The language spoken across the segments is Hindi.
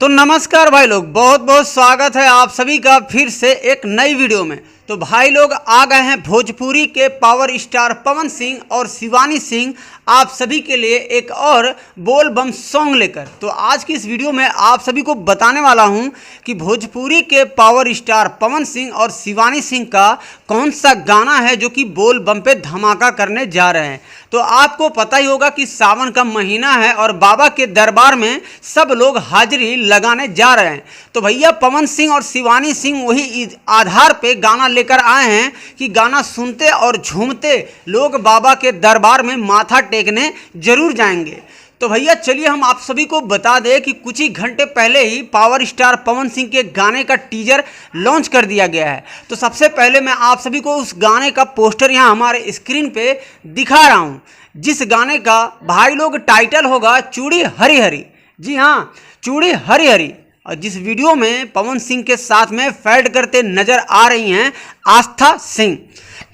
तो नमस्कार भाई लोग, बहुत बहुत स्वागत है आप सभी का फिर से एक नई वीडियो में। तो भाई लोग आ गए हैं भोजपुरी के पावर स्टार पवन सिंह और शिवानी सिंह आप सभी के लिए एक और बोल बम सॉन्ग लेकर। तो आज की इस वीडियो में आप सभी को बताने वाला हूं कि भोजपुरी के पावर स्टार पवन सिंह और शिवानी सिंह का कौन सा गाना है जो कि बोल बम पे धमाका करने जा रहे हैं। तो आपको पता ही होगा कि सावन का महीना है और बाबा के दरबार में सब लोग हाजिरी लगाने जा रहे हैं। तो भैया पवन सिंह और शिवानी सिंह वही आधार पे गाना लेकर आए हैं कि गाना सुनते और झूमते लोग बाबा के दरबार में माथा टेकने जरूर जाएंगे। तो भैया चलिए हम आप सभी को बता दें कि कुछ ही घंटे पहले ही पावर स्टार पवन सिंह के गाने का टीजर लॉन्च कर दिया गया है। तो सबसे पहले मैं आप सभी को उस गाने का पोस्टर यहाँ हमारे स्क्रीन पे दिखा रहा हूँ, जिस गाने का भाई लोग टाइटल होगा चूड़ी हरी हरी। जी हाँ, चूड़ी हरी हरी। और जिस वीडियो में पवन सिंह के साथ में फैड करते नजर आ रही हैं आस्था सिंह।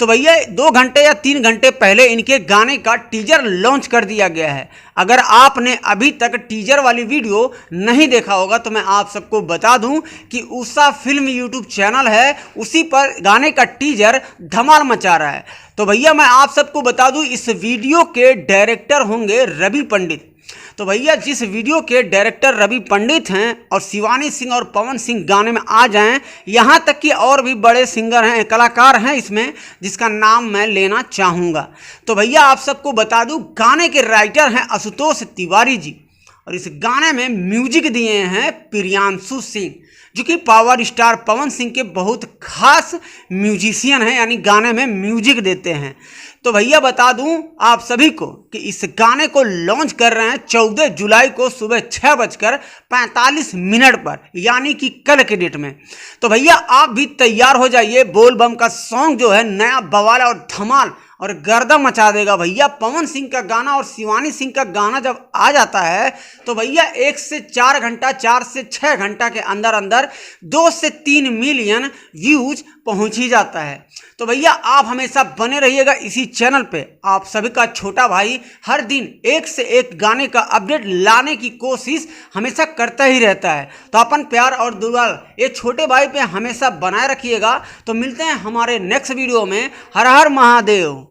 तो भैया 2 घंटे या 3 घंटे पहले इनके गाने का टीजर लॉन्च कर दिया गया है। अगर आपने अभी तक टीजर वाली वीडियो नहीं देखा होगा तो मैं आप सबको बता दूं कि उषा फिल्म यूट्यूब चैनल है, उसी पर गाने का टीजर धमाल मचा रहा है। तो भैया मैं आप सबको बता दूं इस वीडियो के डायरेक्टर होंगे रवि पंडित। तो भैया जिस वीडियो के डायरेक्टर रवि पंडित हैं और शिवानी सिंह और पवन सिंह गाने में आ जाएं, यहाँ तक कि और भी बड़े सिंगर हैं, कलाकार हैं इसमें, जिसका नाम मैं लेना चाहूँगा। तो भैया आप सबको बता दूं गाने के राइटर हैं आशुतोष तिवारी जी और इस गाने में म्यूजिक दिए हैं प्रियांशु सिंह, जो कि पावर स्टार पवन सिंह के बहुत खास म्यूजिशियन हैं, यानी गाने में म्यूजिक देते हैं। तो भैया बता दूं आप सभी को कि इस गाने को लॉन्च कर रहे हैं 14 जुलाई को सुबह 6:45 पर, यानी कि कल के डेट में। तो भैया आप भी तैयार हो जाइए, बोल बम का सॉन्ग जो है नया बवाल और धमाल और गर्दा मचा देगा। भैया पवन सिंह का गाना और शिवानी सिंह का गाना जब आ जाता है तो भैया 1 से 4 घंटा, 4 से 6 घंटा के अंदर अंदर 2 से 3 मिलियन व्यूज पहुंच ही जाता है। तो भैया आप हमेशा बने रहिएगा इसी चैनल पे। आप सभी का छोटा भाई हर दिन एक से एक गाने का अपडेट लाने की कोशिश हमेशा करता ही रहता है। तो अपन प्यार और दुलार ये छोटे भाई पे हमेशा बनाए रखिएगा। तो मिलते हैं हमारे नेक्स्ट वीडियो में। हर हर महादेव।